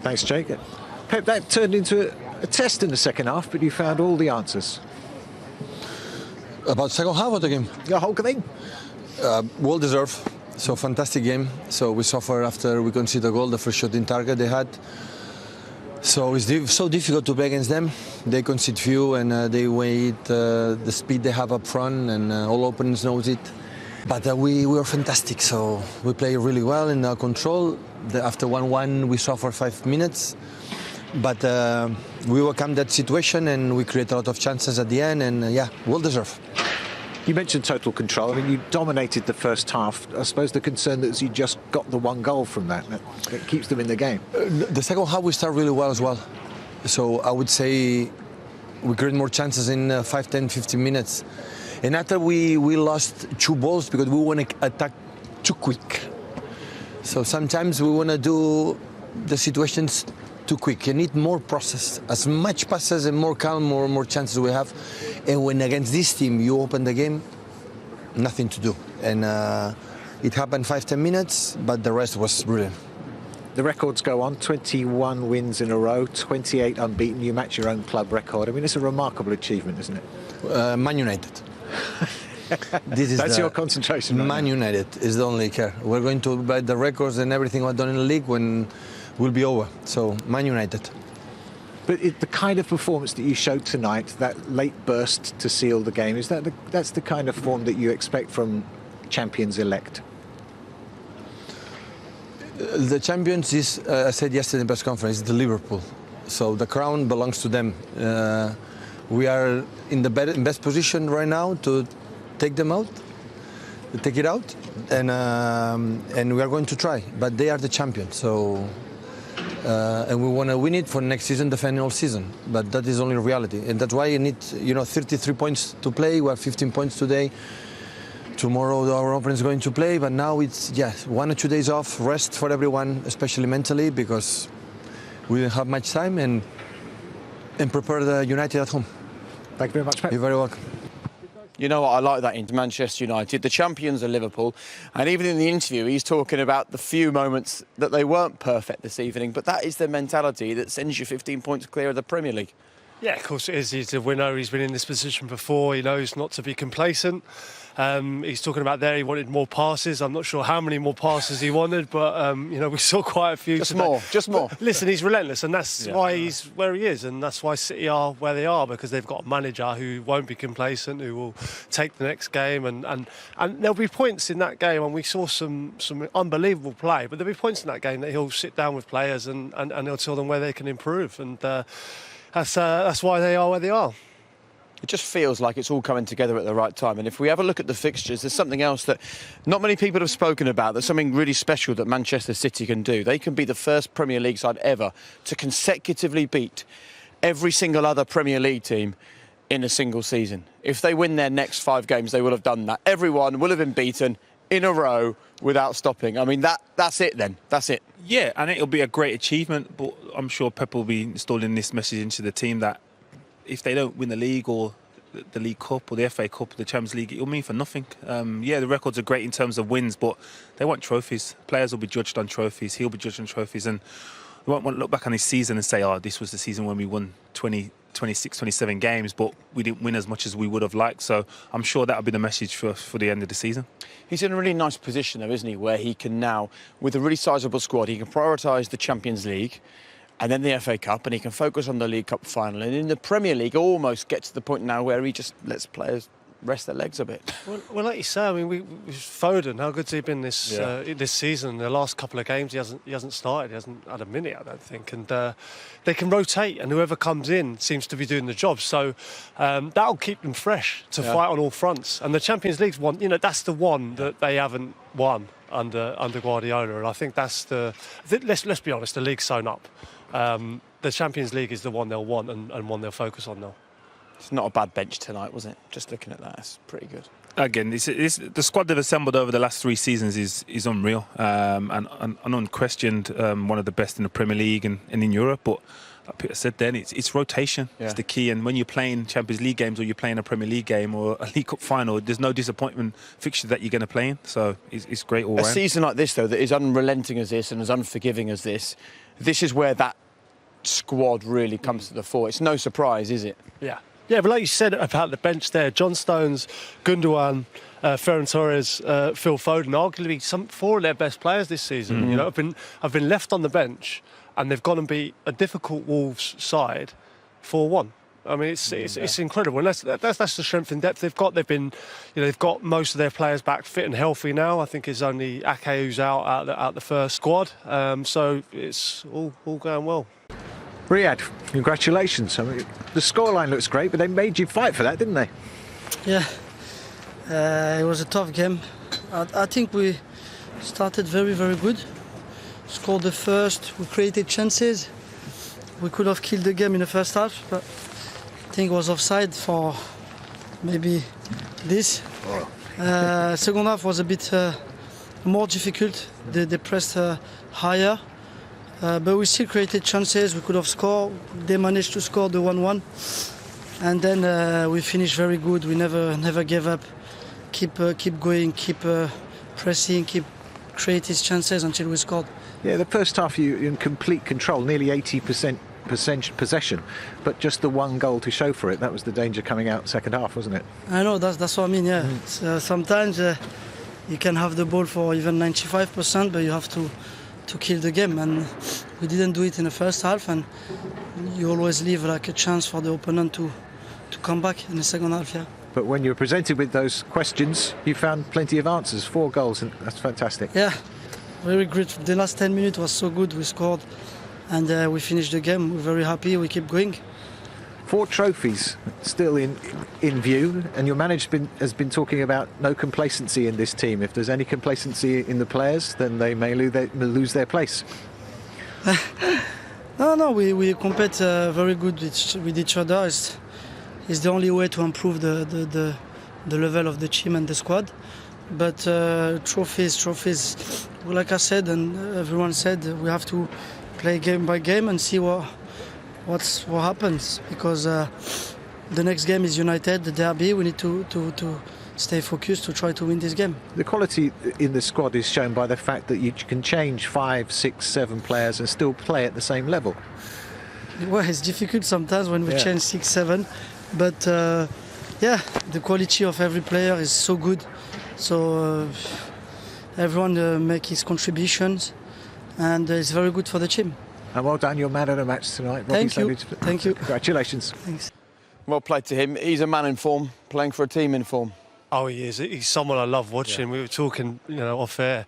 Thanks, Jake. Pep, that turned into a test in the second half, but you found all the answers. About second half of the game? The whole thing? Well deserved. So fantastic game. So we suffered after we conceded a goal, the first shot in target they had. So it's so difficult to play against them. They concede few and they wait the speed they have up front, and all opponents knows it. But we were fantastic. So we play really well in our control. After 1-1, we suffered 5 minutes. But we overcome that situation and we create a lot of chances at the end, and yeah, well deserved. You mentioned total control. I mean, you dominated the first half. I suppose the concern is you just got the one goal from that. That keeps them in the game. The second half we start really well as well. So I would say we create more chances in 5, 10, 15 minutes. And after we lost 2 balls because we want to attack too quick. So sometimes we want to do the situations too quick. You need more process, as much passes and more calm, more chances we have. And when against this team you open the game, nothing to do. And it happened 5, 10 minutes, but the rest was brilliant. The records go on, 21 wins in a row, 28 unbeaten. You match your own club record. I mean, it's a remarkable achievement, isn't it? Man United. That's your concentration. Right Man now. United is the only care. We're going to buy the records and everything we've done in the league when will be over. So Man United. But the kind of performance that you showed tonight, that late burst to seal the game, that's the kind of form that you expect from champions-elect? The champions is, I said yesterday in the press conference, the Liverpool. So the crown belongs to them. We are in the best position right now to take them out, to take it out, and we are going to try. But they are the champions, so. And we want to win it for next season, the final season. But that is only reality, and that's why you need, 33 points to play. We have 15 points today. Tomorrow our opponent is going to play, but now it's 1 or 2 days off, rest for everyone, especially mentally, because we didn't have much time, and prepare the United at home. Thank you very much, Pep. You're very welcome. You know what, I like that in Manchester United. The champions are Liverpool. And even in the interview, he's talking about the few moments that they weren't perfect this evening. But that is the mentality that sends you 15 points clear of the Premier League. Yeah, of course it is. He's a winner. He's been in this position before. He knows not to be complacent. He's talking about there he wanted more passes. I'm not sure how many more passes he wanted, but we saw quite a few. Just more. But listen, he's relentless, and that's why he's where he is, and that's why City are where they are, because they've got a manager who won't be complacent, who will take the next game, and there'll be points in that game, and we saw some unbelievable play, but there'll be points in that game that he'll sit down with players and he'll tell them where they can improve, and that's why they are where they are. It just feels like it's all coming together at the right time. And if we have a look at the fixtures, there's something else that not many people have spoken about. There's something really special that Manchester City can do. They can be the first Premier League side ever to consecutively beat every single other Premier League team in a single season. If they win their next 5 games, they will have done that. Everyone will have been beaten in a row without stopping. I mean, that's it then. That's it. Yeah, and it'll be a great achievement, but I'm sure Pep will be installing this message into the team that if they don't win the league or the League Cup or the FA Cup or the Champions League, it'll mean for nothing. The records are great in terms of wins, but they want trophies. Players will be judged on trophies. He'll be judged on trophies. And we won't look back on his season and say, this was the season when we won 20, 26, 27 games, but we didn't win as much as we would have liked. So I'm sure that'll be the message for the end of the season. He's in a really nice position, though, isn't he, where he can now, with a really sizable squad, he can prioritise the Champions League and then the FA Cup, and he can focus on the League Cup final. And in the Premier League, almost get to the point now where he just lets players rest their legs a bit. Well, like you say, I mean, we Foden, how good's he been this season? The last couple of games, he hasn't started. He hasn't had a minute, I don't think. And they can rotate, and whoever comes in seems to be doing the job. So that'll keep them fresh to fight on all fronts. And the Champions League's one, that's the one that they haven't won under Guardiola. And I think that's let's be honest, the league's sewn up. The Champions League is the one they'll want and one they'll focus on now. It's not a bad bench tonight, was it? Just looking at that, it's pretty good. Again, the squad they've assembled over the last 3 seasons is unreal and unquestioned one of the best in the Premier League and in Europe. But like Peter said then, it's rotation. It's the key. And when you're playing Champions League games or you're playing a Premier League game or a League Cup final, there's no disappointment fixture that you're going to play in. So it's great all round. A season like this, though, that is unrelenting as this and as unforgiving as this, this is where that squad really comes to the fore. It's no surprise, is it? Yeah. Yeah, but like you said about the bench there, John Stones, Gundogan, Ferran Torres, Phil Foden, arguably four of their best players this season. You know, have been left on the bench, and they've gone and beat a difficult Wolves side 4-1. I mean, it's incredible, and that's the strength and depth they've got. They've got most of their players back fit and healthy now. I think it's only Ake who's out the first squad, so it's all going well. Riyad, congratulations. I mean, the scoreline looks great, but they made you fight for that, didn't they? Yeah, it was a tough game. I think we started very, very good. Scored the first, we created chances. We could have killed the game in the first half, but I think it was offside for maybe this. Second half was a bit more difficult. They pressed higher. But we still created chances. We could have scored. They managed to score the 1-1, and then we finished very good. We never gave up. Keep going. Keep pressing. Keep creating chances until we scored. Yeah, the first half you in complete control, nearly 80% possession, but just the one goal to show for it. That was the danger coming out second half, wasn't it? I know. That's what I mean. Yeah. Sometimes you can have the ball for even 95%, but you have to kill the game, and we didn't do it in the first half, and you always leave like a chance for the opponent to come back in the second half. Yeah. But when you were presented with those questions, you found plenty of answers. 4 goals, and that's fantastic. Yeah, very great. The last 10 minutes was so good. We scored, and we finished the game. We're very happy. We keep going. 4 trophies still in view, and your manager has been talking about no complacency in this team. If there's any complacency in the players, then they may lose their place. No, we compete very good with each other. It's the only way to improve the level of the team and the squad. But trophies, like I said and everyone said, we have to play game by game and see what happens, because the next game is United, the derby. We need to stay focused to try to win this game. The quality in the squad is shown by the fact that you can change 5, 6, 7 players and still play at the same level. Well, it's difficult sometimes when we change 6, 7, but the quality of every player is so good. So everyone make his contributions, and it's very good for the team. And well done, you're man of the match tonight. Thank you. Thank you. Congratulations. Thanks. Well played to him. He's a man in form, playing for a team in form. Oh, he is. He's someone I love watching. We were talking, off air.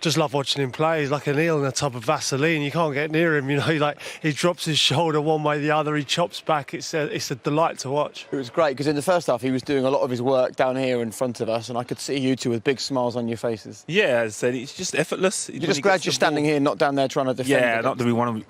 Just love watching him play. He's like an eel in a tub of Vaseline. You can't get near him. He drops his shoulder one way, the other. He chops back. It's a delight to watch. It was great because in the first half he was doing a lot of his work down here in front of us, and I could see you two with big smiles on your faces. Yeah, as I said, it's just effortless. You're just glad you're standing here, not down there trying to defend. Yeah, not to be one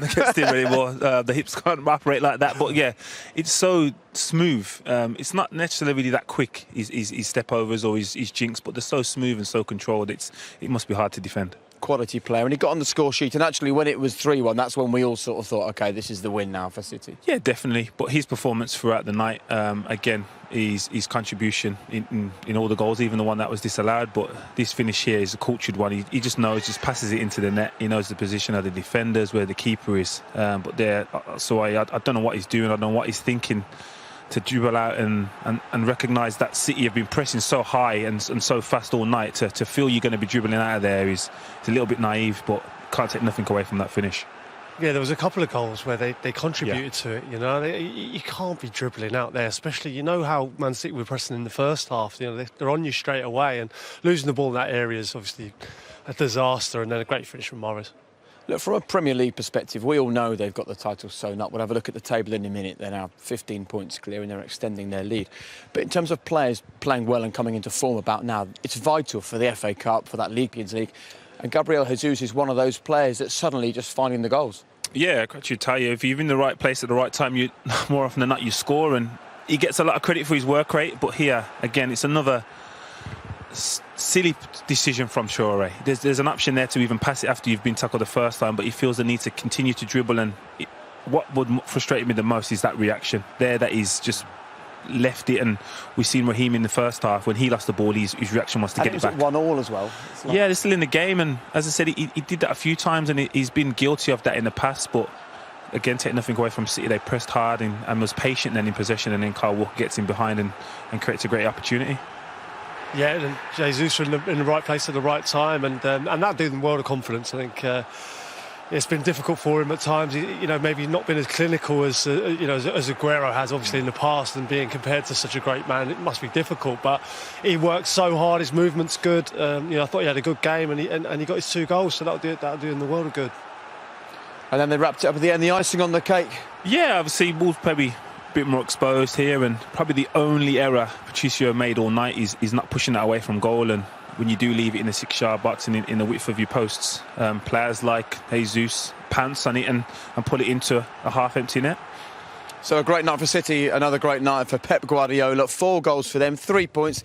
against him anymore. The hips can't operate like that. But yeah, it's so smooth. It's not necessarily that quick, his step overs or his jinks, but they're so smooth and so controlled. It must be hard to defend. Quality player, and he got on the score sheet, and actually when it was 3-1, that's when we all sort of thought, OK, this is the win now for City. Yeah, definitely. But his performance throughout the night, again, his contribution in all the goals, even the one that was disallowed. But this finish here is a cultured one. He just knows, just passes it into the net. He knows the position of the defenders, where the keeper is. But there, so I don't know what he's doing. I don't know what he's thinking to dribble out and recognise that City have been pressing so high and so fast all night. To feel you're going to be dribbling out of there is a little bit naive, but can't take nothing away from that finish. Yeah, there was a couple of goals where they contributed to it. You can't be dribbling out there, especially how Man City were pressing in the first half. They're on you straight away, and losing the ball in that area is obviously a disaster. And then a great finish from Mahrez. Look, from a Premier League perspective, we all know they've got the title sewn up. We'll have a look at the table in a minute. They're now 15 points clear and they're extending their lead. But in terms of players playing well and coming into form about now, it's vital for the FA Cup, for that Champions League. And Gabriel Jesus is one of those players that's suddenly just finding the goals. Yeah, I actually tell you, if you're in the right place at the right time, you more often than not you score. And he gets a lot of credit for his work rate. But here, again, it's another silly decision from Traoré. There's an option there to even pass it after you've been tackled the first time, but he feels the need to continue to dribble. And what would frustrate me the most is that reaction there. That is just left it, and we've seen Raheem in the first half when he lost the ball, his reaction was to get it back. At 1-1 as well. Yeah, they're still in the game, and as I said, he did that a few times, and he's been guilty of that in the past. But again, take nothing away from City. They pressed hard and was patient then in possession, and then Kyle Walker gets in behind and creates a great opportunity. Yeah, and Jesus in the right place at the right time, and that did him world of confidence. I think it's been difficult for him at times. Maybe not been as clinical as as Aguero has, obviously in the past, and being compared to such a great man, it must be difficult. But he works so hard. His movement's good. I thought he had a good game, and he got his 2 goals, so that'll do him the world of good. And then they wrapped it up at the end, the icing on the cake. Yeah, obviously Wolves probably a bit more exposed here, and probably the only error Patricio made all night is not pushing that away from goal. And when you do leave it in the 6-yard box and in the width of your posts, players like Jesus pounce on it and put it into a half-empty net. So a great night for City, another great night for Pep Guardiola. 4 goals for them, 3 points.